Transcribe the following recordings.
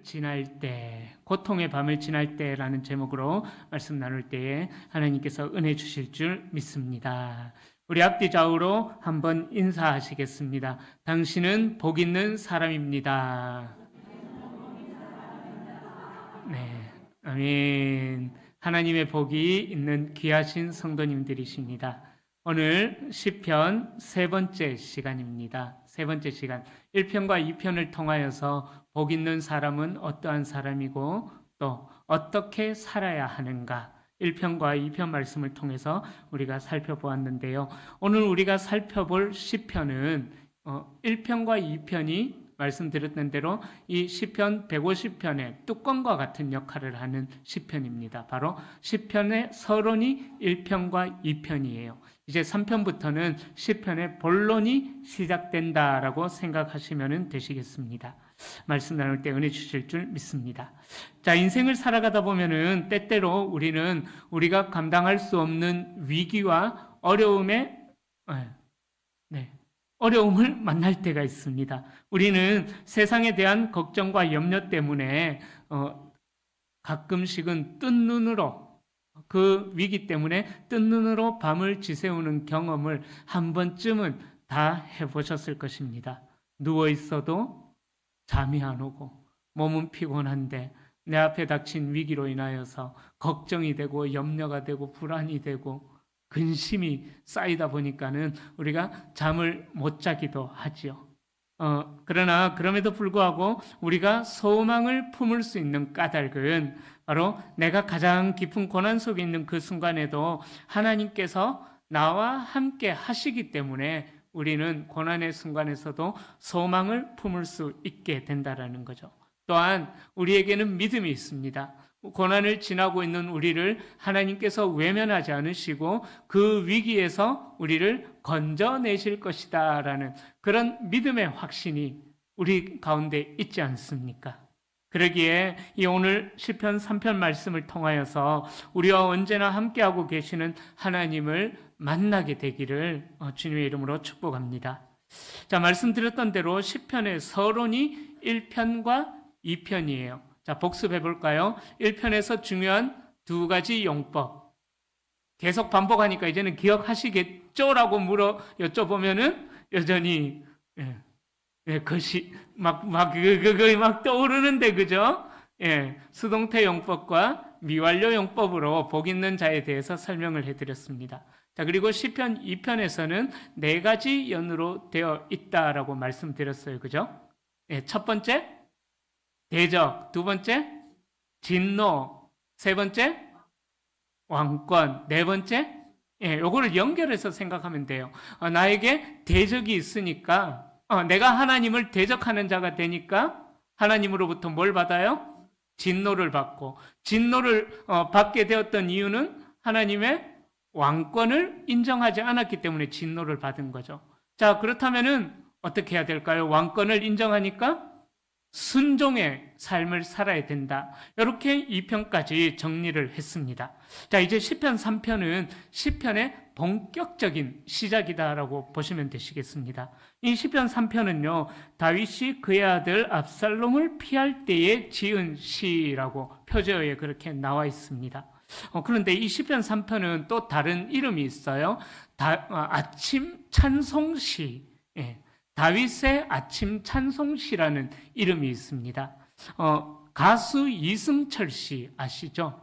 지날 때, 고통의 밤을 지날 때라는 제목으로 말씀 나눌 때에 하나님께서 은혜 주실 줄 믿습니다. 우리 앞뒤 좌우로 한번 인사하시겠습니다. 당신은 복 있는 사람입니다. 네, 아멘. 하나님의 복이 있는 귀하신 성도님들이십니다. 오늘 시편 세 번째 시간입니다. 세 번째 시간, 1편과 2편을 통하여서 복 있는 사람은 어떠한 사람이고 또 어떻게 살아야 하는가, 1편과 2편 말씀을 통해서 우리가 살펴보았는데요. 오늘 우리가 살펴볼 시편은 1편과 2편이 말씀드렸던 대로 이 시편 150편의 뚜껑과 같은 역할을 하는 시편입니다. 바로 시편의 서론이 1편과 2편이에요. 이제 3편부터는 시편의 본론이 시작된다라고 생각하시면 되시겠습니다. 말씀 나눌 때 은혜 주실 줄 믿습니다. 자, 인생을 살아가다 보면은 때때로 우리는 우리가 감당할 수 없는 위기와 어려움을 만날 때가 있습니다. 우리는 세상에 대한 걱정과 염려 때문에 가끔씩은 뜬 눈으로, 그 위기 때문에 뜬 눈으로 밤을 지새우는 경험을 한 번쯤은 다 해보셨을 것입니다. 누워 있어도 잠이 안 오고 몸은 피곤한데 내 앞에 닥친 위기로 인하여서 걱정이 되고 염려가 되고 불안이 되고 근심이 쌓이다 보니까는 우리가 잠을 못 자기도 하지요. 그러나 그럼에도 불구하고 우리가 소망을 품을 수 있는 까닭은 바로 내가 가장 깊은 고난 속에 있는 그 순간에도 하나님께서 나와 함께 하시기 때문에 우리는 고난의 순간에서도 소망을 품을 수 있게 된다라는 거죠. 또한 우리에게는 믿음이 있습니다. 고난을 지나고 있는 우리를 하나님께서 외면하지 않으시고 그 위기에서 우리를 건져내실 것이다 라는 그런 믿음의 확신이 우리 가운데 있지 않습니까? 그러기에 이 오늘 시편 3편 말씀을 통하여서 우리와 언제나 함께하고 계시는 하나님을 만나게 되기를 주님의 이름으로 축복합니다. 자, 말씀드렸던 대로 시편의 서론이 1편과 2편이에요. 자, 복습해 볼까요? 1편에서 중요한 두 가지 용법. 계속 반복하니까 이제는 기억하시겠죠? 라고 여쭤보면은 여전히, 그것이 막 떠오르는데, 그죠? 수동태 용법과 미완료 용법으로 복 있는 자에 대해서 설명을 해드렸습니다. 자, 그리고 시편 2편에서는 네 가지 연으로 되어 있다라고 말씀드렸어요. 그죠? 첫 번째, 대적, 두 번째, 진노, 세 번째, 왕권, 네 번째, 요거를 연결해서 생각하면 돼요. 나에게 대적이 있으니까, 내가 하나님을 대적하는 자가 되니까 하나님으로부터 뭘 받아요? 진노를 받고, 진노를 받게 되었던 이유는 하나님의 왕권을 인정하지 않았기 때문에 진노를 받은 거죠. 자, 그렇다면은 어떻게 해야 될까요? 왕권을 인정하니까 순종의 삶을 살아야 된다. 이렇게 2편까지 정리를 했습니다. 자, 이제 시편 3편은 시편의 본격적인 시작이다라고 보시면 되시겠습니다. 이 시편 3편은요, 다윗이 그의 아들 압살롬을 피할 때에 지은 시라고 표제어에 그렇게 나와 있습니다. 그런데 이 시편 3편은 또 다른 이름이 있어요. 아침 찬송시. 다윗의 아침 찬송시라는 이름이 있습니다. 가수 이승철 씨 아시죠?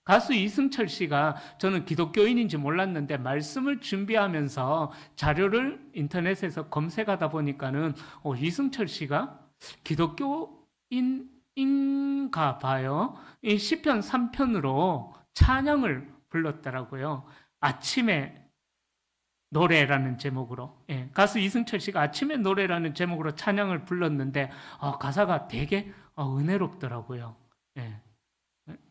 가수 이승철 씨가, 저는 기독교인인지 몰랐는데 말씀을 준비하면서 자료를 인터넷에서 검색하다 보니까는 이승철 씨가 기독교인인가 봐요. 이 시편 3편으로 찬양을 불렀더라고요. 아침에 노래라는 제목으로. 가수 이승철 씨가 아침의 노래라는 제목으로 찬양을 불렀는데 가사가 되게 은혜롭더라고요.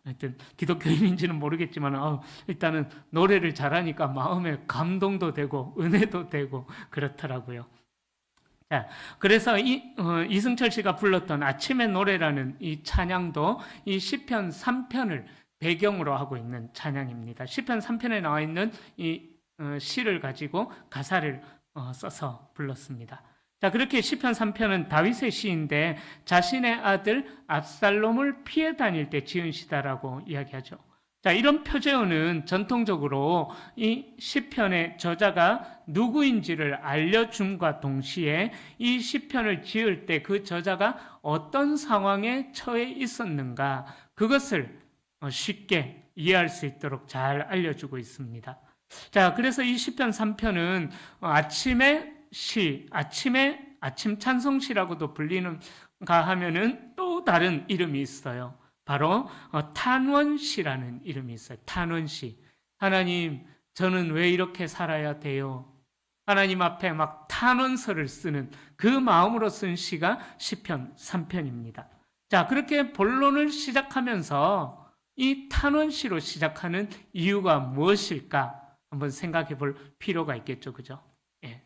하여튼 기독교인인지는 모르겠지만 일단은 노래를 잘하니까 마음에 감동도 되고 은혜도 되고 그렇더라고요. 자, 그래서 이승철 씨가 불렀던 아침의 노래라는 이 찬양도 이 시편 3편을 배경으로 하고 있는 찬양입니다. 시편 3편에 나와 있는 이 시를 가지고 가사를 써서 불렀습니다. 자, 그렇게 시편 3편은 다윗의 시인데 자신의 아들 압살롬을 피해 다닐 때 지은 시다라고 이야기하죠. 자, 이런 표제어는 전통적으로 이 시편의 저자가 누구인지를 알려줌과 동시에 이 시편을 지을 때 그 저자가 어떤 상황에 처해 있었는가, 그것을 쉽게 이해할 수 있도록 잘 알려주고 있습니다. 자, 그래서 이 시편 3편은 아침 찬송시라고도 불리는가 하면은 또 다른 이름이 있어요. 바로 탄원시라는 이름이 있어요. 탄원시. 하나님, 저는 왜 이렇게 살아야 돼요? 하나님 앞에 막 탄원서를 쓰는 그 마음으로 쓴 시가 시편 3편입니다. 자, 그렇게 본론을 시작하면서 이 탄원시로 시작하는 이유가 무엇일까? 한번 생각해 볼 필요가 있겠죠. 그죠? 예.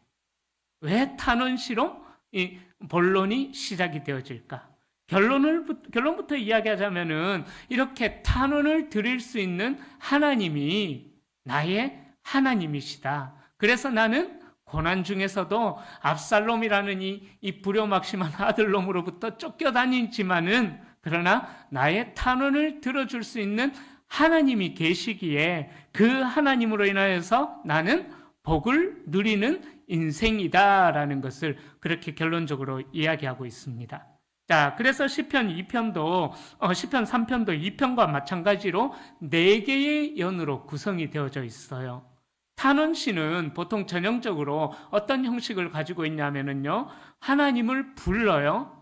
왜 탄원시로 이 본론이 시작이 되어질까? 결론부터 이야기하자면은 이렇게 탄원을 드릴 수 있는 하나님이 나의 하나님이시다. 그래서 나는 고난 중에서도 압살롬이라는 이 불효막심한 아들놈으로부터 쫓겨다니지만은 그러나 나의 탄원을 들어줄 수 있는 하나님이 계시기에 그 하나님으로 인하여서 나는 복을 누리는 인생이다라는 것을 그렇게 결론적으로 이야기하고 있습니다. 자, 그래서 시편 3편도 2편과 마찬가지로 4개의 연으로 구성이 되어져 있어요. 탄원시는 보통 전형적으로 어떤 형식을 가지고 있냐면요, 하나님을 불러요.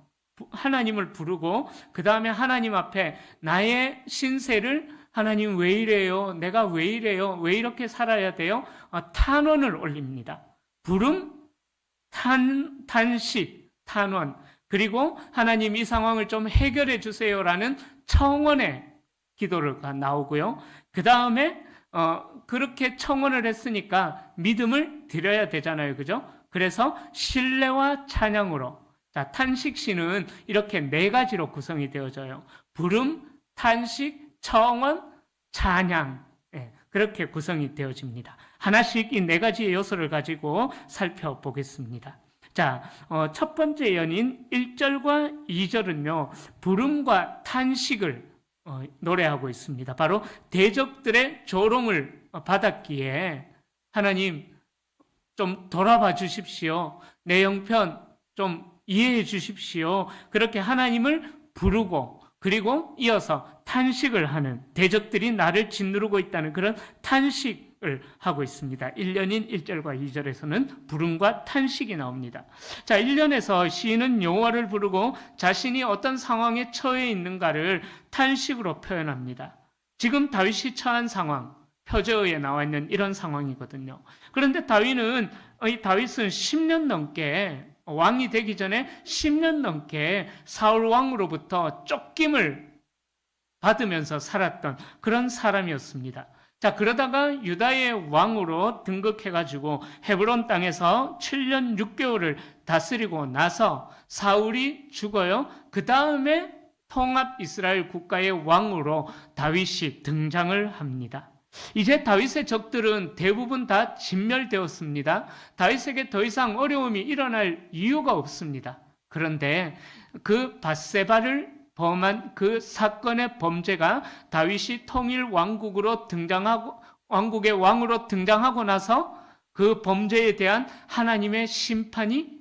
하나님을 부르고 그 다음에 하나님 앞에 나의 신세를, 하나님 왜 이래요? 내가 왜 이래요? 왜 이렇게 살아야 돼요? 탄원을 올립니다. 부름, 탄식, 탄원, 그리고 하나님 이 상황을 좀 해결해 주세요라는 청원의 기도가 나오고요. 그 다음에 그렇게 청원을 했으니까 믿음을 드려야 되잖아요. 그죠? 그래서 신뢰와 찬양으로, 자, 탄식시는 이렇게 4가지로 구성이 되어져요. 부름, 탄식, 청원, 찬양, 그렇게 구성이 되어집니다. 하나씩 이 4가지의 요소를 가지고 살펴보겠습니다. 자, 첫 번째 연인 1절과 2절은요, 부름과 탄식을 노래하고 있습니다. 바로 대적들의 조롱을 받았기에 하나님 좀 돌아봐 주십시오. 내 형편 좀 이해해 주십시오. 그렇게 하나님을 부르고 그리고 이어서 탄식을 하는, 대적들이 나를 짓누르고 있다는 그런 탄식을 하고 있습니다. 1년인 1절과 2절에서는 부름과 탄식이 나옵니다. 자, 1년에서 시인은 여호와를 부르고 자신이 어떤 상황에 처해 있는가를 탄식으로 표현합니다. 지금 다윗이 처한 상황, 표제어에 나와 있는 이런 상황이거든요. 그런데 다윗은 10년 넘게, 왕이 되기 전에 10년 넘게 사울 왕으로부터 쫓김을 받으면서 살았던 그런 사람이었습니다. 자, 그러다가 유다의 왕으로 등극해가지고 헤브론 땅에서 7년 6개월을 다스리고 나서 사울이 죽어요. 그 다음에 통합 이스라엘 국가의 왕으로 다윗이 등장을 합니다. 이제 다윗의 적들은 대부분 다 진멸되었습니다. 다윗에게 더 이상 어려움이 일어날 이유가 없습니다. 그런데 그 밧세바를 범한 그 사건의 범죄가 다윗이 통일 왕국으로 왕국의 왕으로 등장하고 나서 그 범죄에 대한 하나님의 심판이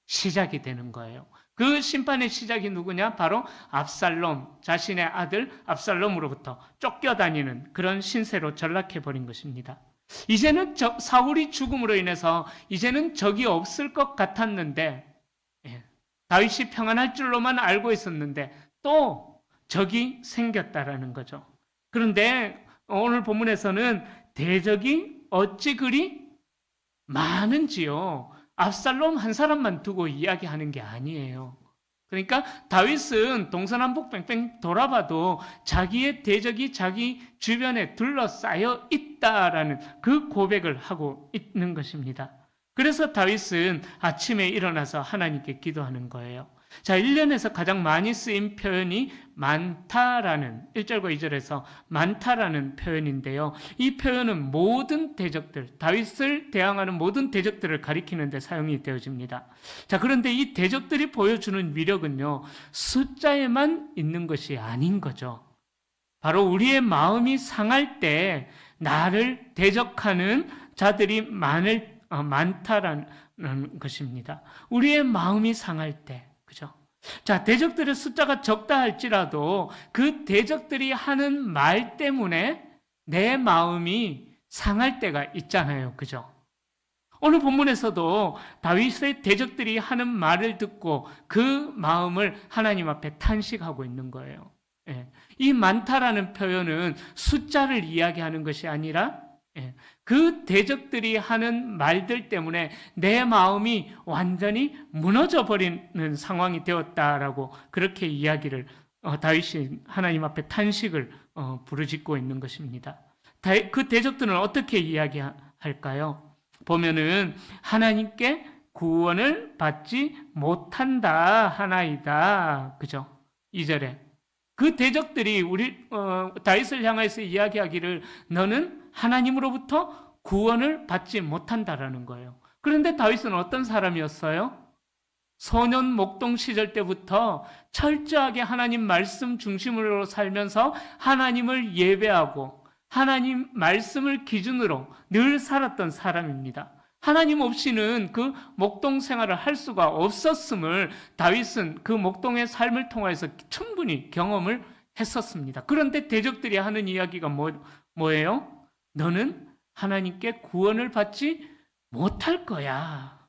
시작이 되는 거예요. 그 심판의 시작이 누구냐? 바로 압살롬, 자신의 아들 압살롬으로부터 쫓겨다니는 그런 신세로 전락해버린 것입니다. 이제는 사울이 죽음으로 인해서 이제는 적이 없을 것 같았는데, 다윗이 평안할 줄로만 알고 있었는데 또 적이 생겼다라는 거죠. 그런데 오늘 본문에서는 대적이 어찌 그리 많은지요, 압살롬 한 사람만 두고 이야기하는 게 아니에요. 그러니까 다윗은 동서남북 뺑뺑 돌아봐도 자기의 대적이 자기 주변에 둘러싸여 있다라는 그 고백을 하고 있는 것입니다. 그래서 다윗은 아침에 일어나서 하나님께 기도하는 거예요. 자, 1년에서 가장 많이 쓰인 표현이 많다라는 1절과 2절에서 많다라는 표현인데요. 이 표현은 모든 대적들, 다윗을 대항하는 모든 대적들을 가리키는 데 사용이 되어집니다. 자, 그런데 이 대적들이 보여주는 위력은요, 숫자에만 있는 것이 아닌 거죠. 바로 우리의 마음이 상할 때 나를 대적하는 자들이 많다라는 것입니다. 우리의 마음이 상할 때, 그죠? 자, 대적들의 숫자가 적다 할지라도 그 대적들이 하는 말 때문에 내 마음이 상할 때가 있잖아요. 그죠? 오늘 본문에서도 다윗의 대적들이 하는 말을 듣고 그 마음을 하나님 앞에 탄식하고 있는 거예요. 예. 이 많다라는 표현은 숫자를 이야기하는 것이 아니라 그 대적들이 하는 말들 때문에 내 마음이 완전히 무너져 버리는 상황이 되었다라고 그렇게 이야기를 다윗이 하나님 앞에 탄식을 부르짖고 있는 것입니다. 그 대적들은 어떻게 이야기할까요? 보면은 하나님께 구원을 받지 못한다 하나이다. 그죠? 2절에 그 대적들이 다윗을 향해서 이야기하기를 너는 하나님으로부터 구원을 받지 못한다라는 거예요. 그런데 다윗은 어떤 사람이었어요? 소년 목동 시절 때부터 철저하게 하나님 말씀 중심으로 살면서 하나님을 예배하고 하나님 말씀을 기준으로 늘 살았던 사람입니다. 하나님 없이는 그 목동 생활을 할 수가 없었음을 다윗은 그 목동의 삶을 통해서 충분히 경험을 했었습니다. 그런데 대적들이 하는 이야기가 뭐예요? 너는 하나님께 구원을 받지 못할 거야.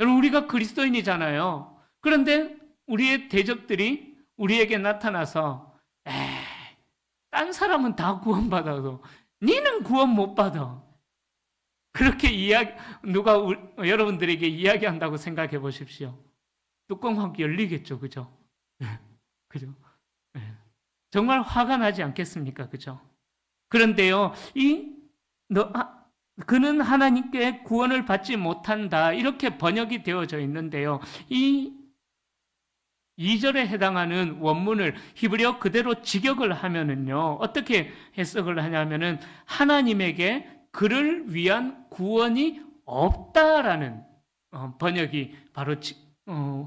여러분, 우리가 그리스도인이잖아요. 그런데 우리의 대적들이 우리에게 나타나서 딴 사람은 다 구원받아도 니는 구원 못 받아. 그렇게 여러분들에게 이야기한다고 생각해 보십시오. 뚜껑 확 열리겠죠. 그죠? 그죠? 정말 화가 나지 않겠습니까? 그죠? 그런데요, 그는 하나님께 구원을 받지 못한다. 이렇게 번역이 되어져 있는데요. 이 2절에 해당하는 원문을 히브리어 그대로 직역을 하면은요, 어떻게 해석을 하냐면은 하나님에게 그를 위한 구원이 없다라는 번역이 바로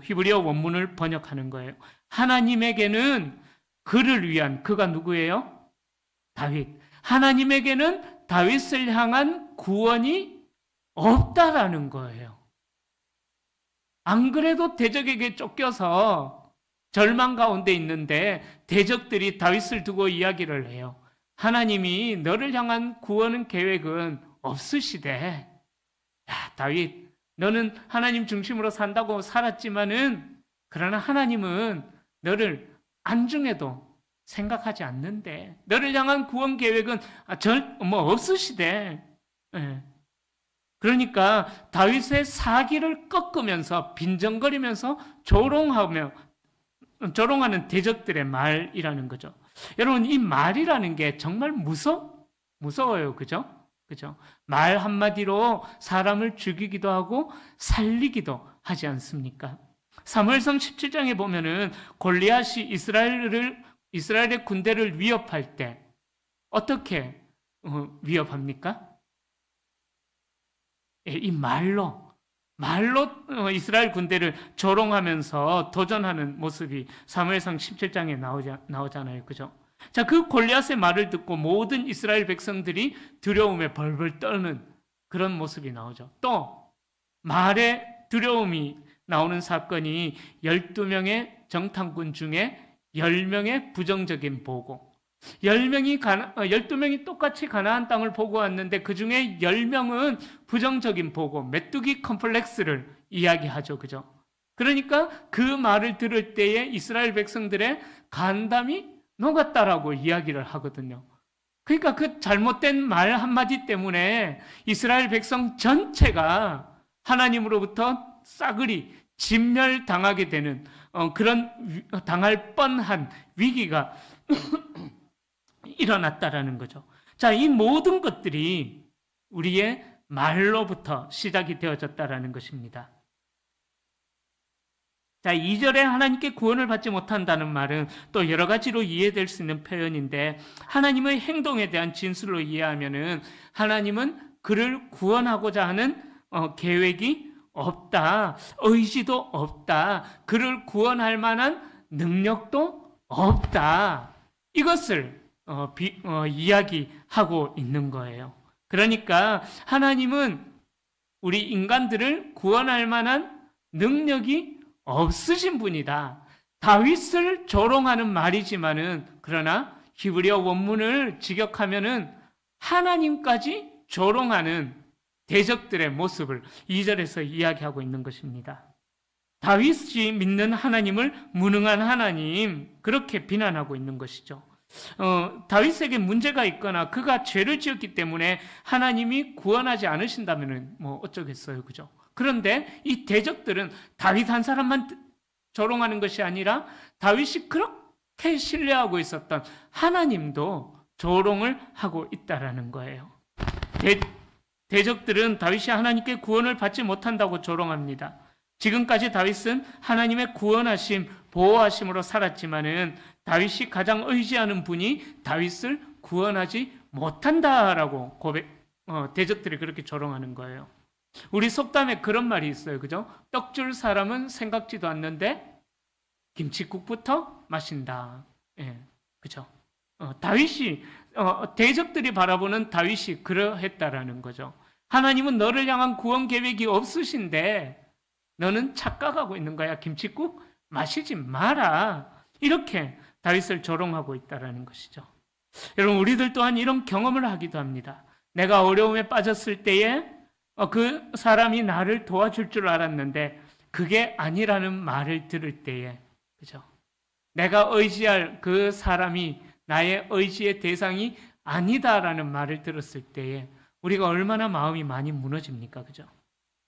히브리어 원문을 번역하는 거예요. 하나님에게는 그를 위한, 그가 누구예요? 다윗. 하나님에게는 다윗을 향한 구원이 없다라는 거예요. 안 그래도 대적에게 쫓겨서 절망 가운데 있는데 대적들이 다윗을 두고 이야기를 해요. 하나님이 너를 향한 구원 계획은 없으시대. 야, 다윗, 너는 하나님 중심으로 산다고 살았지만은 그러나 하나님은 너를 안중에도 생각하지 않는데 너를 향한 구원 계획은 없으시대. 그러니까 다윗의 사기를 꺾으면서 빈정거리면서 조롱하는 대적들의 말이라는 거죠. 여러분, 이 말이라는 게 정말 무서워요. 그죠? 그죠? 말 한마디로 사람을 죽이기도 하고 살리기도 하지 않습니까? 사무엘상 17장에 보면은 골리앗이 이스라엘의 군대를 위협할 때 어떻게 위협합니까? 이 말로 이스라엘 군대를 조롱하면서 도전하는 모습이 사무엘상 17장에 나오잖아요. 그죠? 자, 그 골리앗의 말을 듣고 모든 이스라엘 백성들이 두려움에 벌벌 떠는 그런 모습이 나오죠. 또 말에 두려움이 나오는 사건이 12명의 정탐꾼 중에 10명의 부정적인 보고, 12명이 똑같이 가나안 땅을 보고 왔는데 그 중에 10명은 부정적인 보고, 메뚜기 컴플렉스를 이야기하죠. 그죠? 그러니까 그 말을 들을 때에 이스라엘 백성들의 간담이 녹았다라고 이야기를 하거든요. 그러니까 그 잘못된 말 한마디 때문에 이스라엘 백성 전체가 하나님으로부터 싸그리 진멸당하게 되는 그런 당할 뻔한 위기가 일어났다라는 거죠. 자, 이 모든 것들이 우리의 말로부터 시작이 되어졌다라는 것입니다. 자, 2절에 하나님께 구원을 받지 못한다는 말은 또 여러 가지로 이해될 수 있는 표현인데, 하나님의 행동에 대한 진술로 이해하면은 하나님은 그를 구원하고자 하는 계획이 없다, 의지도 없다, 그를 구원할 만한 능력도 없다, 이것을 이야기하고 있는 거예요. 그러니까 하나님은 우리 인간들을 구원할 만한 능력이 없으신 분이다. 다윗을 조롱하는 말이지만은, 그러나 히브리어 원문을 직역하면은 하나님까지 조롱하는 대적들의 모습을 2절에서 이야기하고 있는 것입니다. 다윗이 믿는 하나님을 무능한 하나님, 그렇게 비난하고 있는 것이죠. 다윗에게 문제가 있거나 그가 죄를 지었기 때문에 하나님이 구원하지 않으신다면 뭐 어쩌겠어요, 그죠? 그런데 이 대적들은 다윗 한 사람만 조롱하는 것이 아니라 다윗이 그렇게 신뢰하고 있었던 하나님도 조롱을 하고 있다라는 거예요. 대적들은 다윗이 하나님께 구원을 받지 못한다고 조롱합니다. 지금까지 다윗은 하나님의 구원하심, 보호하심으로 살았지만은 다윗이 가장 의지하는 분이 다윗을 구원하지 못한다라고 대적들이 그렇게 조롱하는 거예요. 우리 속담에 그런 말이 있어요, 그죠? 떡 줄 사람은 생각지도 않는데 김칫국부터 마신다. 예, 그죠? 다윗이 대적들이 바라보는 다윗이 그러했다라는 거죠. 하나님은 너를 향한 구원 계획이 없으신데 너는 착각하고 있는 거야. 김칫국 마시지 마라. 이렇게 다윗을 조롱하고 있다라는 것이죠. 여러분, 우리들 또한 이런 경험을 하기도 합니다. 내가 어려움에 빠졌을 때에 그 사람이 나를 도와줄 줄 알았는데 그게 아니라는 말을 들을 때에, 그죠? 내가 의지할 그 사람이 나의 의지의 대상이 아니다라는 말을 들었을 때에 우리가 얼마나 마음이 많이 무너집니까? 그죠?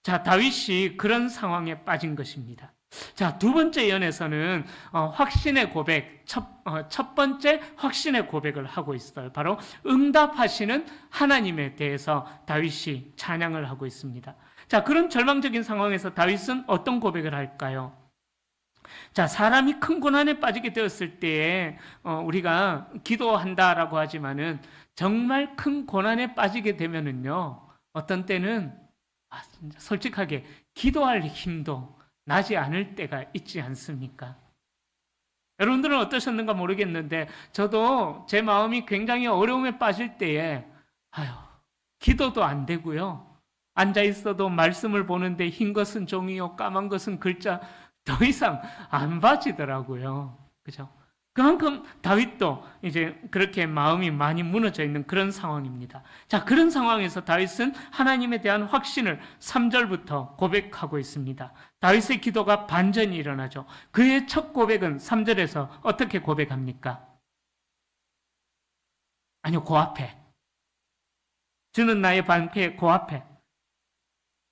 자, 다윗이 그런 상황에 빠진 것입니다. 자, 두 번째 연에서는 확신의 고백, 첫 번째 확신의 고백을 하고 있어요. 바로 응답하시는 하나님에 대해서 다윗이 찬양을 하고 있습니다. 자, 그런 절망적인 상황에서 다윗은 어떤 고백을 할까요? 자, 사람이 큰 고난에 빠지게 되었을 때에 우리가 기도한다라고 하지만은 정말 큰 고난에 빠지게 되면은요, 어떤 때는 솔직하게 기도할 힘도 나지 않을 때가 있지 않습니까? 여러분들은 어떠셨는가 모르겠는데 저도 제 마음이 굉장히 어려움에 빠질 때에 기도도 안 되고요, 앉아 있어도 말씀을 보는데 흰 것은 종이요 까만 것은 글자, 더 이상 안 봐지더라고요. 그죠? 그만큼 다윗도 이제 그렇게 마음이 많이 무너져 있는 그런 상황입니다. 자, 그런 상황에서 다윗은 하나님에 대한 확신을 3절부터 고백하고 있습니다. 다윗의 기도가 반전이 일어나죠. 그의 첫 고백은 3절에서 어떻게 고백합니까? 아니요, 그 앞에. 주는 나의 방패, 그 앞에.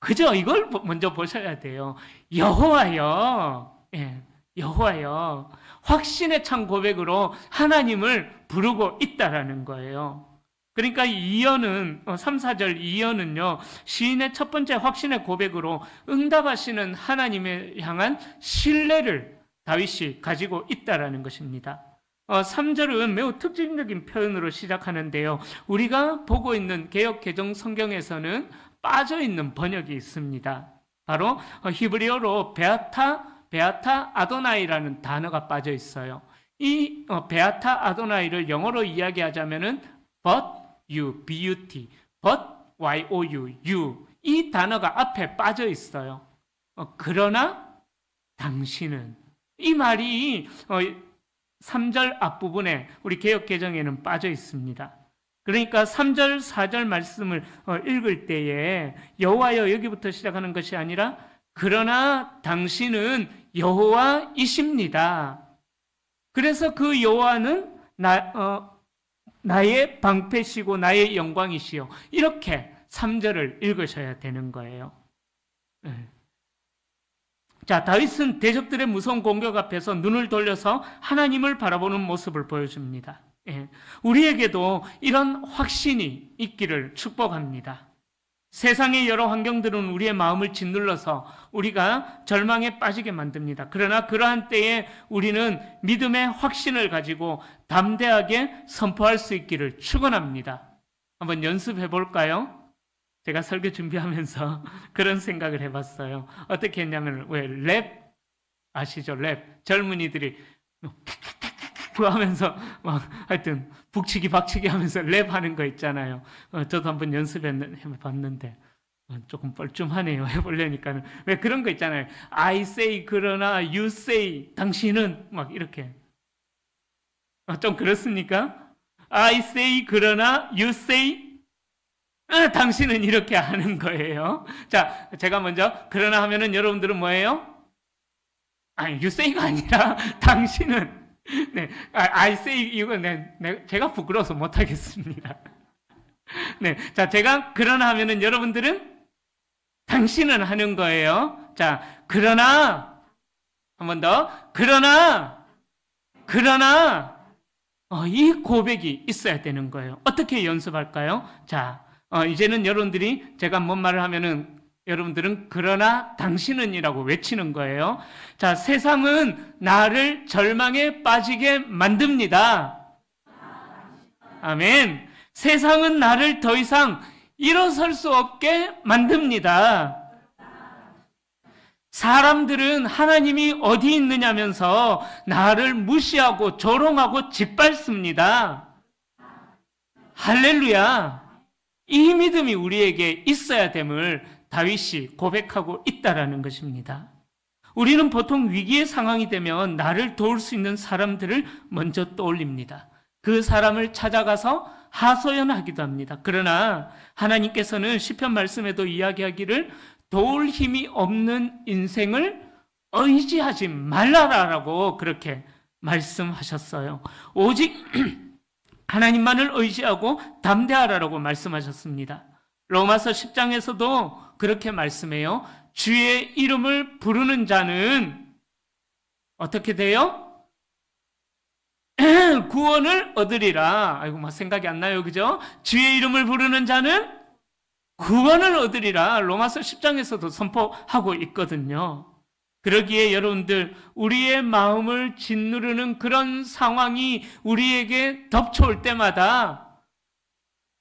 그죠? 이걸 먼저 보셔야 돼요. 여호와여, 여호와여, 확신에 찬 고백으로 하나님을 부르고 있다라는 거예요. 그러니까 2연은 3, 4절 2연은요, 시인의 첫 번째 확신의 고백으로 응답하시는 하나님에 향한 신뢰를 다윗이 가지고 있다라는 것입니다. 3절은 매우 특징적인 표현으로 시작하는데요, 우리가 보고 있는 개역 개정 성경에서는 빠져있는 번역이 있습니다. 바로 히브리어로 베아타 아도나이라는 단어가 빠져 있어요. 이 베아타 아도나이를 영어로 이야기하자면은 but you, but, you, 이 단어가 앞에 빠져 있어요. 그러나 당신은, 이 말이 3절 앞부분에 우리 개역개정에는 빠져 있습니다. 그러니까 3절, 4절 말씀을 읽을 때에 여호와여 여기부터 시작하는 것이 아니라 그러나 당신은 여호와이십니다. 그래서 그 여호와는 나의 방패시고 나의 영광이시요, 이렇게 3절을 읽으셔야 되는 거예요. 자, 다윗은 대적들의 무서운 공격 앞에서 눈을 돌려서 하나님을 바라보는 모습을 보여줍니다. 우리에게도 이런 확신이 있기를 축복합니다. 세상의 여러 환경들은 우리의 마음을 짓눌러서 우리가 절망에 빠지게 만듭니다. 그러나 그러한 때에 우리는 믿음의 확신을 가지고 담대하게 선포할 수 있기를 축원합니다. 한번 연습해 볼까요? 제가 설교 준비하면서 그런 생각을 해봤어요. 어떻게 했냐면, 왜 랩 아시죠? 랩. 젊은이들이 하면서 막 하여튼 북치기 박치기 하면서 랩하는 거 있잖아요. 저도 한번 연습해봤는데 조금 뻘쭘하네요. 해보려니까는. 왜 그런 거 있잖아요. I say 그러나 you say 당신은 막 이렇게. 좀 그렇습니까? I say 그러나 you say 당신은 이렇게 하는 거예요. 자, 제가 먼저 그러나 하면은 여러분들은 뭐예요? 아니, you say가 아니라 당신은. 네, I say 이거 제가 부끄러워서 못 하겠습니다. 네, 자, 제가 그러나 하면은 여러분들은 당신은 하는 거예요. 자, 그러나 한 번 더. 그러나 이 고백이 있어야 되는 거예요. 어떻게 연습할까요? 자, 이제는 여러분들이 제가 뭔 말을 하면은 여러분들은 그러나 당신은이라고 외치는 거예요. 자, 세상은 나를 절망에 빠지게 만듭니다. 아멘. 세상은 나를 더 이상 일어설 수 없게 만듭니다. 사람들은 하나님이 어디 있느냐면서 나를 무시하고 조롱하고 짓밟습니다. 할렐루야. 이 믿음이 우리에게 있어야 됨을 다윗이 고백하고 있다라는 것입니다. 우리는 보통 위기의 상황이 되면 나를 도울 수 있는 사람들을 먼저 떠올립니다. 그 사람을 찾아가서 하소연하기도 합니다. 그러나 하나님께서는 시편 말씀에도 이야기하기를 도울 힘이 없는 인생을 의지하지 말라라고 그렇게 말씀하셨어요. 오직 하나님만을 의지하고 담대하라라고 말씀하셨습니다. 로마서 10장에서도 그렇게 말씀해요. 주의 이름을 부르는 자는 어떻게 돼요? 구원을 얻으리라. 아이고, 막 생각이 안 나요. 그죠? 주의 이름을 부르는 자는 구원을 얻으리라. 로마서 10장에서도 선포하고 있거든요. 그러기에 여러분들, 우리의 마음을 짓누르는 그런 상황이 우리에게 덮쳐올 때마다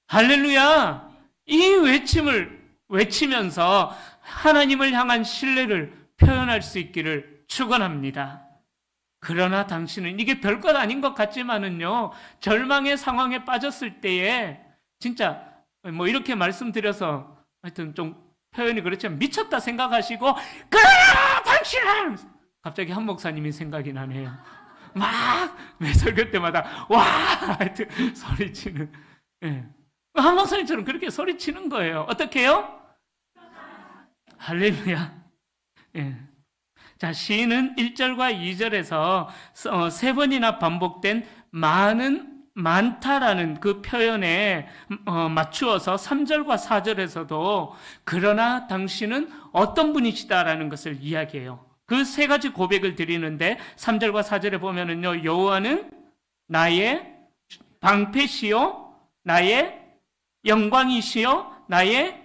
할렐루야! 이 외침을 외치면서 하나님을 향한 신뢰를 표현할 수 있기를 축원합니다. 그러나 당신은, 이게 별것 아닌 것 같지만은요, 절망의 상황에 빠졌을 때에 진짜 뭐 이렇게 말씀드려서 하여튼 좀 표현이 그렇지만 미쳤다 생각하시고 그러나 당신은, 갑자기 한 목사님이 생각이 나네요. 막 매 설교 때마다 와 하여튼 소리치는, 예. 한 목사님처럼 그렇게 소리치는 거예요. 어떻게 해요? 할렐루야. 예. 자, 시인은 1절과 2절에서 세 번이나 반복된 많다라는 그 표현에 맞추어서 3절과 4절에서도 그러나 당신은 어떤 분이시다라는 것을 이야기해요. 그 세 가지 고백을 드리는데 3절과 4절에 보면은요, 여호와는 나의 방패시요, 나의 영광이시요, 나의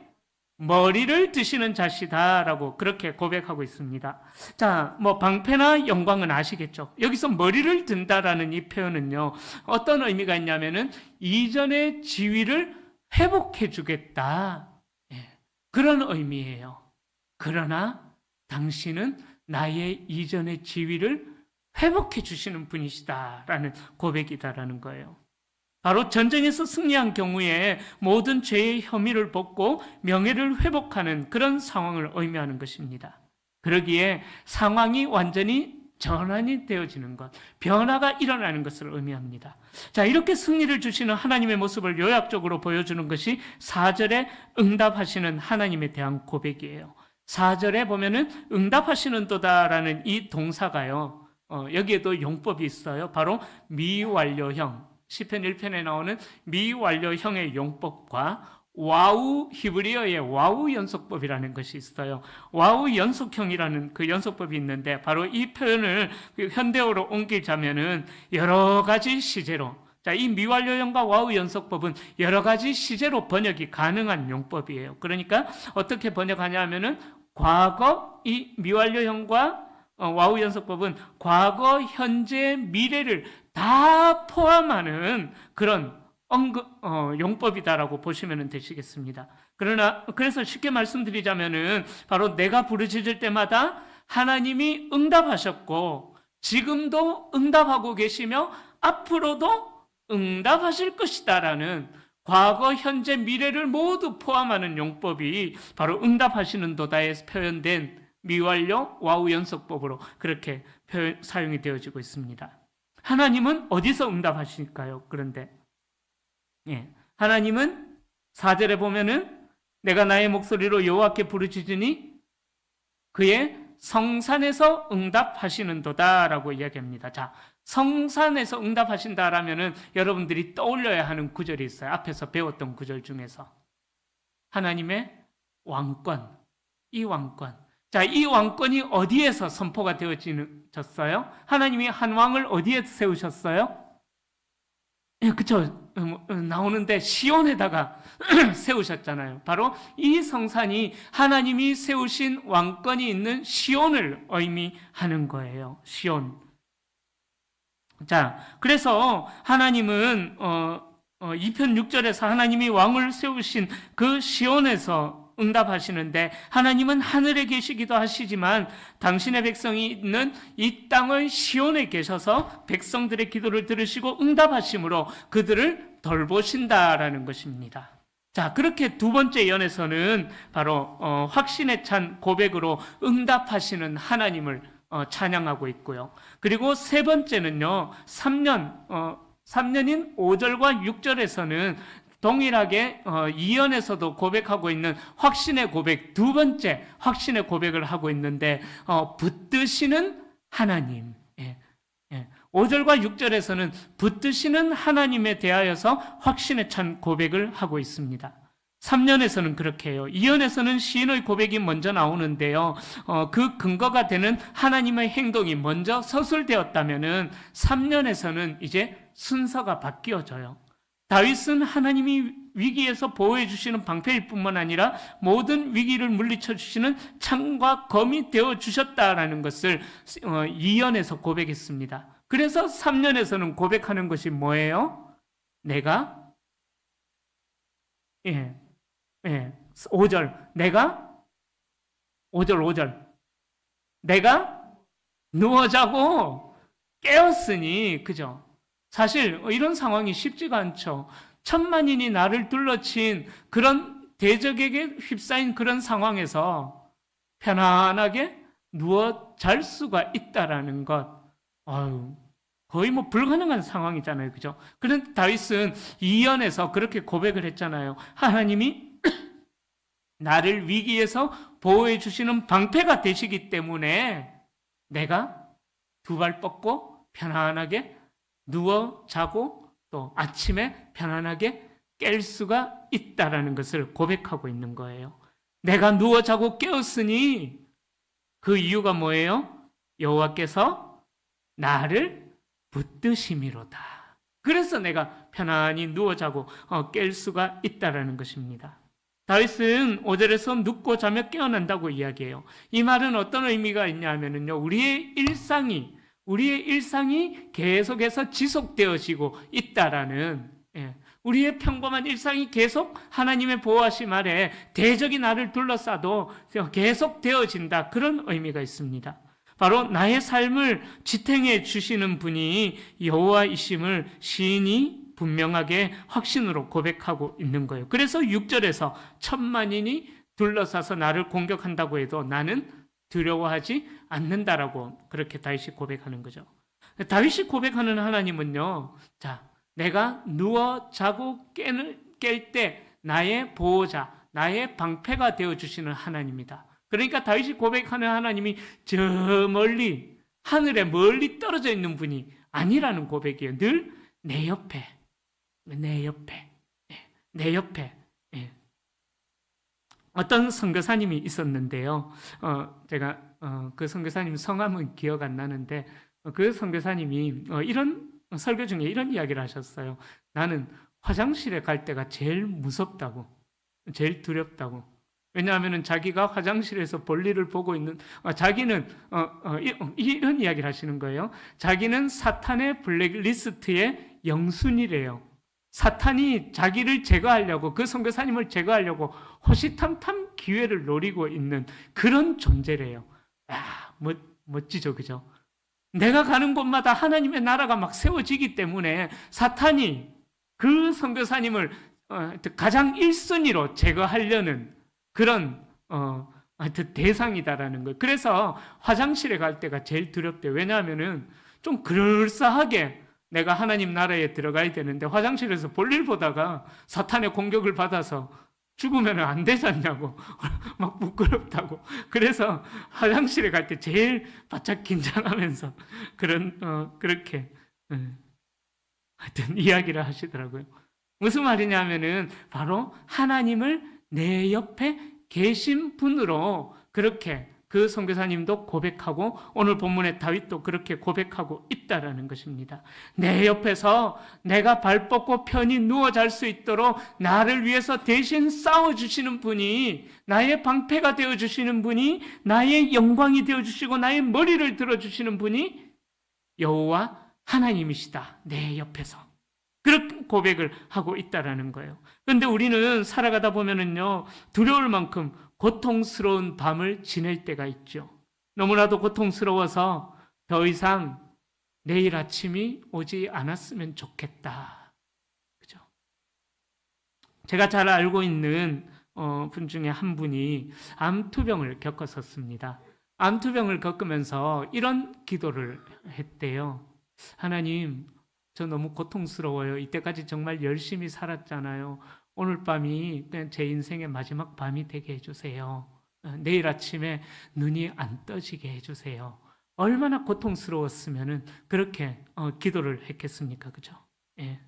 머리를 드시는 자시다라고 그렇게 고백하고 있습니다. 자, 뭐 방패나 영광은 아시겠죠? 여기서 머리를 든다라는 이 표현은요, 어떤 의미가 있냐면은 이전의 지위를 회복해 주겠다, 그런 의미예요. 그러나 당신은 나의 이전의 지위를 회복해 주시는 분이시다라는 고백이다라는 거예요. 바로 전쟁에서 승리한 경우에 모든 죄의 혐의를 벗고 명예를 회복하는 그런 상황을 의미하는 것입니다. 그러기에 상황이 완전히 전환이 되어지는 것, 변화가 일어나는 것을 의미합니다. 자, 이렇게 승리를 주시는 하나님의 모습을 요약적으로 보여주는 것이 4절에 응답하시는 하나님에 대한 고백이에요. 4절에 보면은 응답하시는 도다라는 이 동사가요, 여기에도 용법이 있어요. 바로 미완료형, 시편 1편에 나오는 미완료형의 용법과 와우, 히브리어의 와우 연속법이라는 것이 있어요. 와우 연속형이라는 그 연속법이 있는데, 바로 이 표현을 현대어로 옮기자면은 여러 가지 시제로, 자, 이 미완료형과 와우 연속법은 여러 가지 시제로 번역이 가능한 용법이에요. 그러니까 어떻게 번역하냐 하면은 과거, 이 미완료형과 와우 연속법은 과거, 현재, 미래를 다 포함하는 그런 용법이다라고 보시면 되시겠습니다. 그래서 쉽게 말씀드리자면은 바로 내가 부르짖을 때마다 하나님이 응답하셨고 지금도 응답하고 계시며 앞으로도 응답하실 것이다라는 과거, 현재, 미래를 모두 포함하는 용법이 바로 응답하시는 도다에 표현된 미완료 와우 연속법으로 그렇게 사용이 되어지고 있습니다. 하나님은 어디서 응답하실까요? 그런데 하나님은 4절에 보면은 내가 나의 목소리로 여호와께 부르짖으니 그의 성산에서 응답하시는도다라고 이야기합니다. 자, 성산에서 응답하신다라면은 여러분들이 떠올려야 하는 구절이 있어요. 앞에서 배웠던 구절 중에서 하나님의 왕권, 이 왕권. 자, 이 왕권이 어디에서 선포가 되어졌어요? 하나님이 한 왕을 어디에 세우셨어요? 그쵸? 나오는데 시온에다가 세우셨잖아요. 바로 이 성산이 하나님이 세우신 왕권이 있는 시온을 의미하는 거예요. 시온. 자, 그래서 하나님은 2편 6절에서 하나님이 왕을 세우신 그 시온에서 응답하시는데 하나님은 하늘에 계시기도 하시지만 당신의 백성이 있는 이 땅의 시온에 계셔서 백성들의 기도를 들으시고 응답하심으로 그들을 돌보신다라는 것입니다. 자, 그렇게 두 번째 연에서는 바로 확신에 찬 고백으로 응답하시는 하나님을 찬양하고 있고요. 그리고 세 번째는요, 3년인 5절과 6절에서는 동일하게 2연에서도 고백하고 있는 확신의 고백, 두 번째 확신의 고백을 하고 있는데 붙드시는 하나님. 5절과 6절에서는 붙드시는 하나님에 대하여서 확신에 찬 고백을 하고 있습니다. 3년에서는 그렇게 해요. 2연에서는 시인의 고백이 먼저 나오는데요. 그 근거가 되는 하나님의 행동이 먼저 서술되었다면은 3년에서는 이제 순서가 바뀌어져요. 다윗은 하나님이 위기에서 보호해 주시는 방패일 뿐만 아니라 모든 위기를 물리쳐 주시는 창과 검이 되어 주셨다라는 것을 2연에서 고백했습니다. 그래서 3년에서는 고백하는 것이 뭐예요? 내가 5절 내가 5절 내가 누워 자고 깨었으니, 그죠? 사실 이런 상황이 쉽지가 않죠. 천만인이 나를 둘러친 그런 대적에게 휩싸인 그런 상황에서 편안하게 누워 잘 수가 있다라는 것, 거의 불가능한 상황이잖아요, 그죠? 그런데 다윗은 2연에서 그렇게 고백을 했잖아요. 하나님이 나를 위기에서 보호해 주시는 방패가 되시기 때문에 내가 두 발 뻗고 편안하게 누워 자고 또 아침에 편안하게 깰 수가 있다라는 것을 고백하고 있는 거예요. 내가 누워 자고 깨었으니 그 이유가 뭐예요? 여호와께서 나를 붙드심이로다. 그래서 내가 편안히 누워 자고 깰 수가 있다라는 것입니다. 다윗은 5절에서 눕고 자며 깨어난다고 이야기해요. 이 말은 어떤 의미가 있냐면요, 우리의 일상이 계속해서 지속되어지고 있다라는, 우리의 평범한 일상이 계속 하나님의 보호하심 아래 대적이 나를 둘러싸도 계속 되어진다, 그런 의미가 있습니다. 바로 나의 삶을 지탱해 주시는 분이 여호와이심을 시인이 분명하게 확신으로 고백하고 있는 거예요. 그래서 6절에서 천만인이 둘러싸서 나를 공격한다고 해도 나는 두려워하지 않는다라고 그렇게 다윗이 고백하는 거죠. 다윗이 고백하는 하나님은요, 자, 내가 누워 자고 깰 때 나의 보호자, 나의 방패가 되어주시는 하나님이다. 그러니까 다윗이 고백하는 하나님이 저 멀리, 하늘에 멀리 떨어져 있는 분이 아니라는 고백이에요. 늘 내 옆에. 어떤 선교사님이 있었는데요. 제가 그 선교사님 성함은 기억 안 나는데 그 선교사님이 이런 설교 중에 이런 이야기를 하셨어요. 나는 화장실에 갈 때가 제일 무섭다고, 제일 두렵다고. 왜냐하면 자기가 화장실에서 볼일을 보고 있는, 자기는 이런 이야기를 하시는 거예요. 자기는 사탄의 블랙리스트의 영순이래요. 사탄이 자기를 제거하려고, 그 선교사님을 제거하려고 호시탐탐 기회를 노리고 있는 그런 존재래요. 멋지죠, 그죠? 내가 가는 곳마다 하나님의 나라가 막 세워지기 때문에 사탄이 그 선교사님을 가장 1순위로 제거하려는 그런 하여튼 대상이다라는 거예요. 그래서 화장실에 갈 때가 제일 두렵대요. 왜냐하면은 좀 그럴싸하게 내가 하나님 나라에 들어가야 되는데 화장실에서 볼일 보다가 사탄의 공격을 받아서 죽으면 안 되지 않냐고 막 부끄럽다고. 그래서 화장실에 갈 때 제일 바짝 긴장하면서 그렇게 하여튼 이야기를 하시더라고요. 무슨 말이냐면은 바로 하나님을 내 옆에 계신 분으로 그렇게 그 선교사님도 고백하고 오늘 본문의 다윗도 그렇게 고백하고 있다라는 것입니다. 내 옆에서 내가 발 뻗고 편히 누워 잘 수 있도록 나를 위해서 대신 싸워주시는 분이, 나의 방패가 되어주시는 분이, 나의 영광이 되어주시고 나의 머리를 들어주시는 분이 여호와 하나님이시다. 내 옆에서. 그렇게 고백을 하고 있다라는 거예요. 그런데 우리는 살아가다 보면은요, 두려울 만큼 고통스러운 밤을 지낼 때가 있죠. 너무나도 고통스러워서 더 이상 내일 아침이 오지 않았으면 좋겠다. 그죠? 제가 잘 알고 있는 분 중에 한 분이 암투병을 겪었었습니다. 암투병을 겪으면서 이런 기도를 했대요. 하나님, 저 너무 고통스러워요. 이때까지 정말 열심히 살았잖아요. 오늘 밤이 그냥 제 인생의 마지막 밤이 되게 해주세요. 내일 아침에 눈이 안 떠지게 해주세요. 얼마나 고통스러웠으면 그렇게 기도를 했겠습니까? 그죠? 예.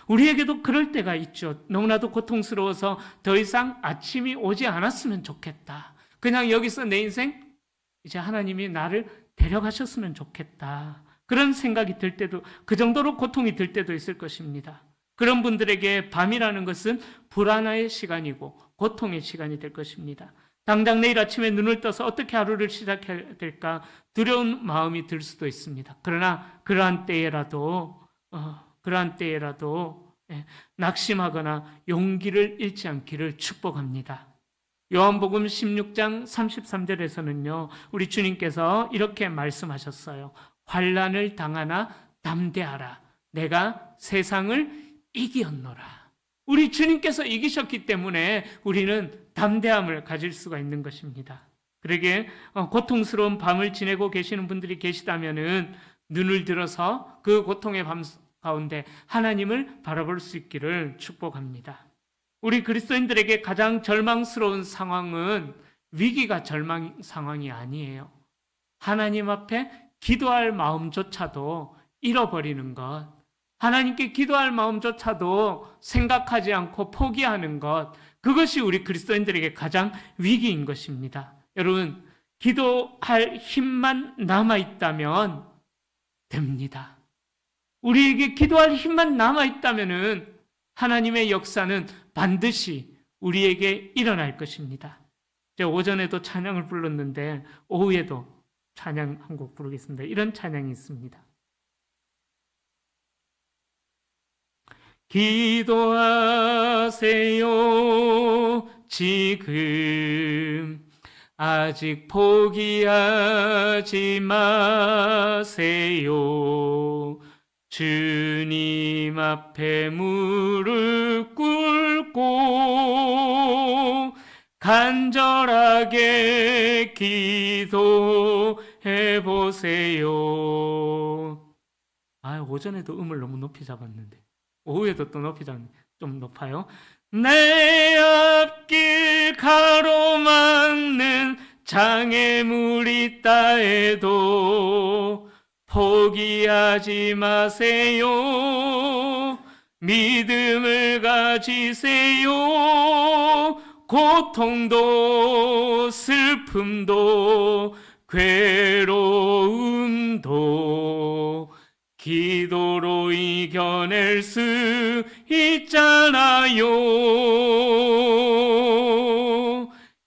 우리에게도 그럴 때가 있죠. 너무나도 고통스러워서 더 이상 아침이 오지 않았으면 좋겠다. 그냥 여기서 내 인생 이제 하나님이 나를 데려가셨으면 좋겠다. 그런 생각이 들 때도, 그 정도로 고통이 들 때도 있을 것입니다. 그런 분들에게 밤이라는 것은 불안의 시간이고 고통의 시간이 될 것입니다. 당장 내일 아침에 눈을 떠서 어떻게 하루를 시작해야 될까 두려운 마음이 들 수도 있습니다. 그러나 그러한 때에라도 낙심하거나 용기를 잃지 않기를 축복합니다. 요한복음 16장 33절에서는요, 우리 주님께서 이렇게 말씀하셨어요. 환난을 당하나 담대하라. 내가 세상을 이기었노라. 우리 주님께서 이기셨기 때문에 우리는 담대함을 가질 수가 있는 것입니다. 그러게 고통스러운 밤을 지내고 계시는 분들이 계시다면은 눈을 들어서 그 고통의 밤 가운데 하나님을 바라볼 수 있기를 축복합니다. 우리 그리스도인들에게 가장 절망스러운 상황은 위기가 절망 상황이 아니에요. 하나님 앞에 기도할 마음조차도 잃어버리는 것, 하나님께 기도할 마음조차도 생각하지 않고 포기하는 것, 그것이 우리 그리스도인들에게 가장 위기인 것입니다. 여러분, 기도할 힘만 남아있다면 됩니다. 우리에게 기도할 힘만 남아있다면 하나님의 역사는 반드시 우리에게 일어날 것입니다. 제가 오전에도 찬양을 불렀는데 오후에도 찬양 한 곡 부르겠습니다. 이런 찬양이 있습니다. 기도하세요. 지금 아직 포기하지 마세요. 주님 앞에 무릎 꿇고 간절하게 기도해 보세요. 오전에도 음을 너무 높이 잡았는데 오후에도 또 높이 잡는데 좀 높아요. 내 앞길 가로막는 장애물이 있다 해도 포기하지 마세요. 믿음을 가지세요. 고통도 슬픔도 괴로움도 기도로 이겨낼 수 있잖아요.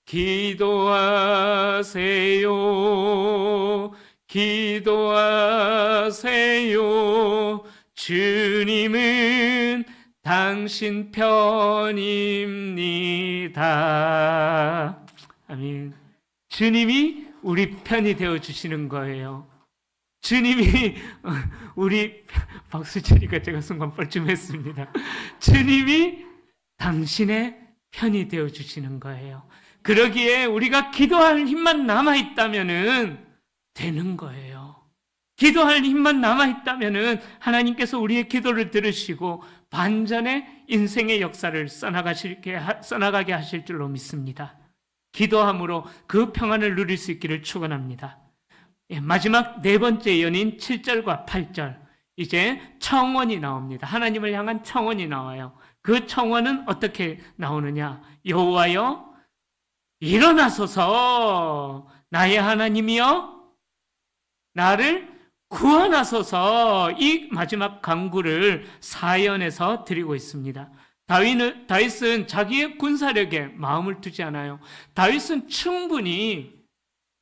기도하세요. 기도하세요. 주님은 당신 편입니다. 아멘. 주님이 우리 편이 되어 주시는 거예요. 주님이 우리 박수 치니까 제가 순간 뻘쭘했습니다. 주님이 당신의 편이 되어 주시는 거예요. 그러기에 우리가 기도할 힘만 남아 있다면은 되는 거예요. 기도할 힘만 남아 있다면은 하나님께서 우리의 기도를 들으시고 반전의 인생의 역사를 써나가게 하실 줄로 믿습니다. 기도함으로 그 평안을 누릴 수 있기를 축원합니다. 마지막 네 번째 예언인 7절과 8절, 이제 청원이 나옵니다. 하나님을 향한 청원이 나와요. 그 청원은 어떻게 나오느냐? 여호와여 일어나소서, 나의 하나님이여 나를 구원하소서. 이 마지막 간구를 사연에서 드리고 있습니다. 다윗은 자기의 군사력에 마음을 두지 않아요. 다윗은 충분히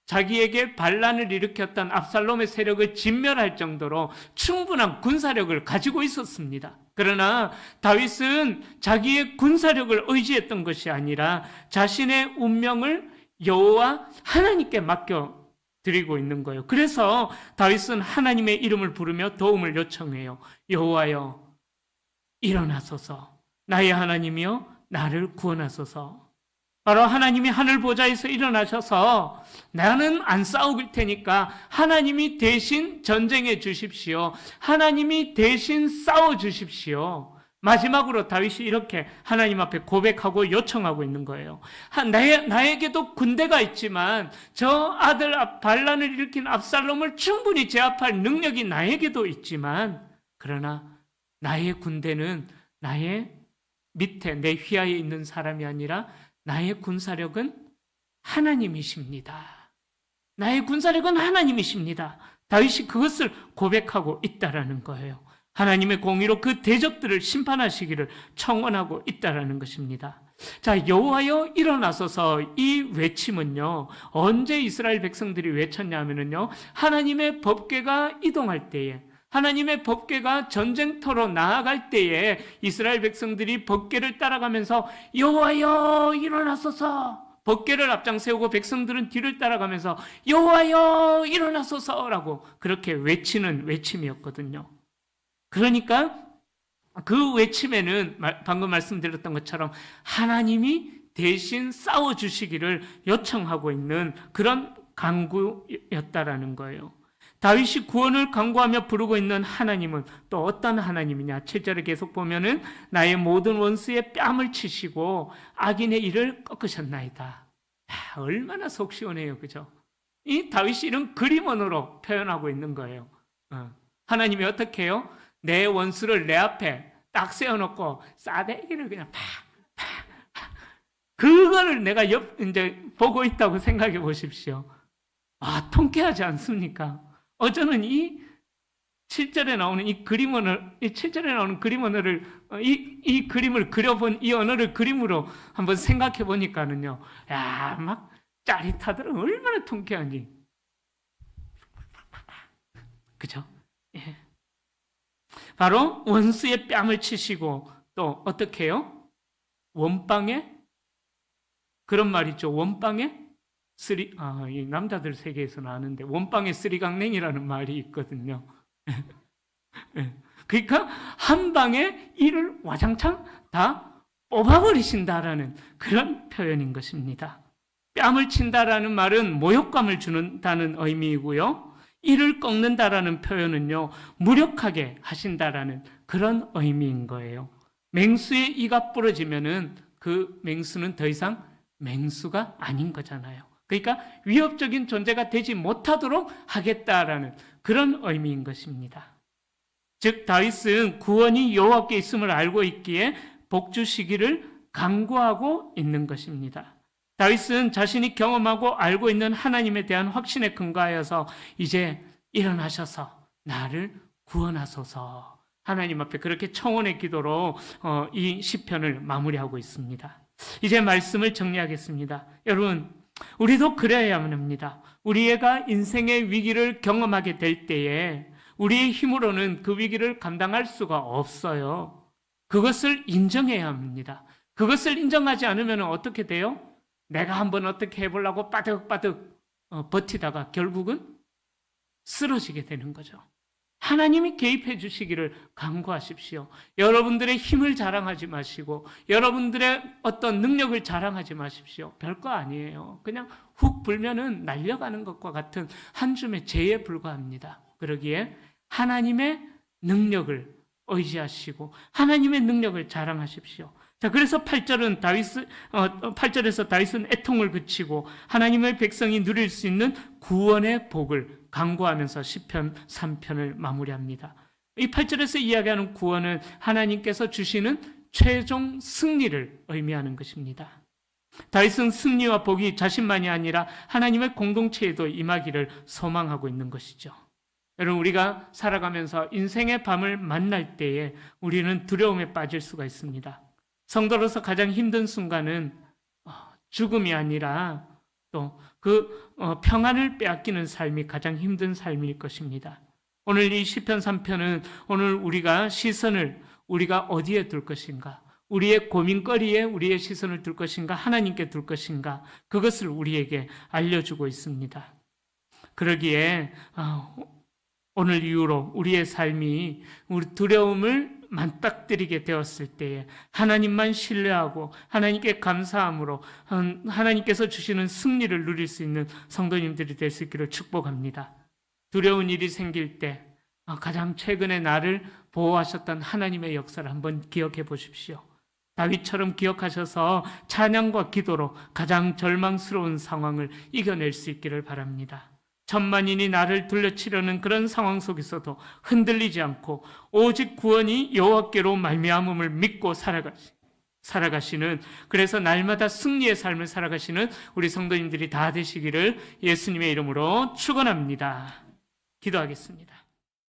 자기에게 반란을 일으켰던 압살롬의 세력을 진멸할 정도로 충분한 군사력을 가지고 있었습니다. 그러나 다윗은 자기의 군사력을 의지했던 것이 아니라 자신의 운명을 여호와 하나님께 맡겨드리고 있는 거예요. 그래서 다윗은 하나님의 이름을 부르며 도움을 요청해요. 여호와여 일어나소서, 나의 하나님이여 나를 구원하소서. 바로 하나님이 하늘 보좌에서 일어나셔서 나는 안 싸울 테니까 하나님이 대신 전쟁해 주십시오. 하나님이 대신 싸워 주십시오. 마지막으로 다윗이 이렇게 하나님 앞에 고백하고 요청하고 있는 거예요. 나에게도 군대가 있지만 저 아들 반란을 일으킨 압살롬을 충분히 제압할 능력이 나에게도 있지만, 그러나 나의 군대는 나의 밑에 내 휘하에 있는 사람이 아니라 나의 군사력은 하나님이십니다. 나의 군사력은 하나님이십니다. 다윗이 그것을 고백하고 있다라는 거예요. 하나님의 공의로 그 대적들을 심판하시기를 청원하고 있다라는 것입니다. 자, 여호와여 일어나소서, 이 외침은요, 언제 이스라엘 백성들이 외쳤냐면요, 하나님의 법궤가 이동할 때에, 하나님의 법궤가 전쟁터로 나아갈 때에 이스라엘 백성들이 법궤를 따라가면서 여호와여 일어나소서, 법궤를 앞장 세우고 백성들은 뒤를 따라가면서 여호와여 일어나소서라고 그렇게 외치는 외침이었거든요. 그러니까 그 외침에는 방금 말씀드렸던 것처럼 하나님이 대신 싸워주시기를 요청하고 있는 그런 간구였다라는 거예요. 다윗이 구원을 간구하며 부르고 있는 하나님은 또 어떤 하나님이냐? 7절에 계속 보면은 나의 모든 원수의 뺨을 치시고 악인의 일을 꺾으셨나이다. 얼마나 속 시원해요, 그죠? 이 다윗이 이런 그림언어로 표현하고 있는 거예요. 하나님이 어떻게 해요? 내 원수를 내 앞에 딱 세워놓고 싸대기를 그냥 그거를 내가 이제 보고 있다고 생각해 보십시오. 아, 통쾌하지 않습니까? 저는 이 7절에 나오는 이 그림언어를, 이 7절에 나오는 그림언어를, 이 그림을 그려본 이 언어를 그림으로 한번 생각해 보니까는요, 야, 막 짜릿하더라. 얼마나 통쾌한지. 그죠? 예. 바로 원수의 뺨을 치시고 또 어떻게 해요? 원방에, 그런 말 있죠. 원방에 이 남자들 세계에서는 아는데 원방에 쓰리강냉이라는 말이 있거든요. 그러니까 한 방에 이를 와장창 다 뽑아버리신다라는 그런 표현인 것입니다. 뺨을 친다라는 말은 모욕감을 주는다는 의미이고요. 이를 꺾는다라는 표현은요, 무력하게 하신다라는 그런 의미인 거예요. 맹수의 이가 부러지면은 그 맹수는 더 이상 맹수가 아닌 거잖아요. 그러니까 위협적인 존재가 되지 못하도록 하겠다라는 그런 의미인 것입니다. 즉 다윗은 구원이 여호와께 있음을 알고 있기에 복주시기를 간구하고 있는 것입니다. 다윗은 자신이 경험하고 알고 있는 하나님에 대한 확신에 근거하여서 이제 일어나셔서 나를 구원하소서. 하나님 앞에 그렇게 청원의 기도로 이 시편을 마무리하고 있습니다. 이제 말씀을 정리하겠습니다. 여러분, 우리도 그래야만 합니다. 우리가 인생의 위기를 경험하게 될 때에 우리의 힘으로는 그 위기를 감당할 수가 없어요. 그것을 인정해야 합니다. 그것을 인정하지 않으면 어떻게 돼요? 내가 한번 어떻게 해보려고 빠득빠득 버티다가 결국은 쓰러지게 되는 거죠. 하나님이 개입해 주시기를 간구하십시오. 여러분들의 힘을 자랑하지 마시고 여러분들의 어떤 능력을 자랑하지 마십시오. 별거 아니에요. 그냥 훅 불면은 날려가는 것과 같은 한 줌의 재에 불과합니다. 그러기에 하나님의 능력을 의지하시고 하나님의 능력을 자랑하십시오. 자, 그래서 8절에서 다윗은 애통을 그치고 하나님의 백성이 누릴 수 있는 구원의 복을 간구하면서 시편 3편을 마무리합니다. 이 8절에서 이야기하는 구원은 하나님께서 주시는 최종 승리를 의미하는 것입니다. 다윗은 승리와 복이 자신만이 아니라 하나님의 공동체에도 임하기를 소망하고 있는 것이죠. 여러분, 우리가 살아가면서 인생의 밤을 만날 때에 우리는 두려움에 빠질 수가 있습니다. 성도로서 가장 힘든 순간은 죽음이 아니라 또 그 평안을 빼앗기는 삶이 가장 힘든 삶일 것입니다. 오늘 이 시편 3편은 오늘 우리가 시선을 우리가 어디에 둘 것인가, 우리의 고민거리에 우리의 시선을 둘 것인가, 하나님께 둘 것인가, 그것을 우리에게 알려주고 있습니다. 그러기에 오늘 이후로 우리의 삶이 우리 두려움을 맞닥뜨리게 되었을 때에 하나님만 신뢰하고 하나님께 감사함으로 하나님께서 주시는 승리를 누릴 수 있는 성도님들이 될 수 있기를 축복합니다. 두려운 일이 생길 때 가장 최근에 나를 보호하셨던 하나님의 역사를 한번 기억해 보십시오. 다윗처럼 기억하셔서 찬양과 기도로 가장 절망스러운 상황을 이겨낼 수 있기를 바랍니다. 천만인이 나를 둘러치려는 그런 상황 속에서도 흔들리지 않고 오직 구원이 여호와께로 말미암음을 믿고 살아가시는, 그래서 날마다 승리의 삶을 살아가시는 우리 성도님들이 다 되시기를 예수님의 이름으로 축원합니다. 기도하겠습니다.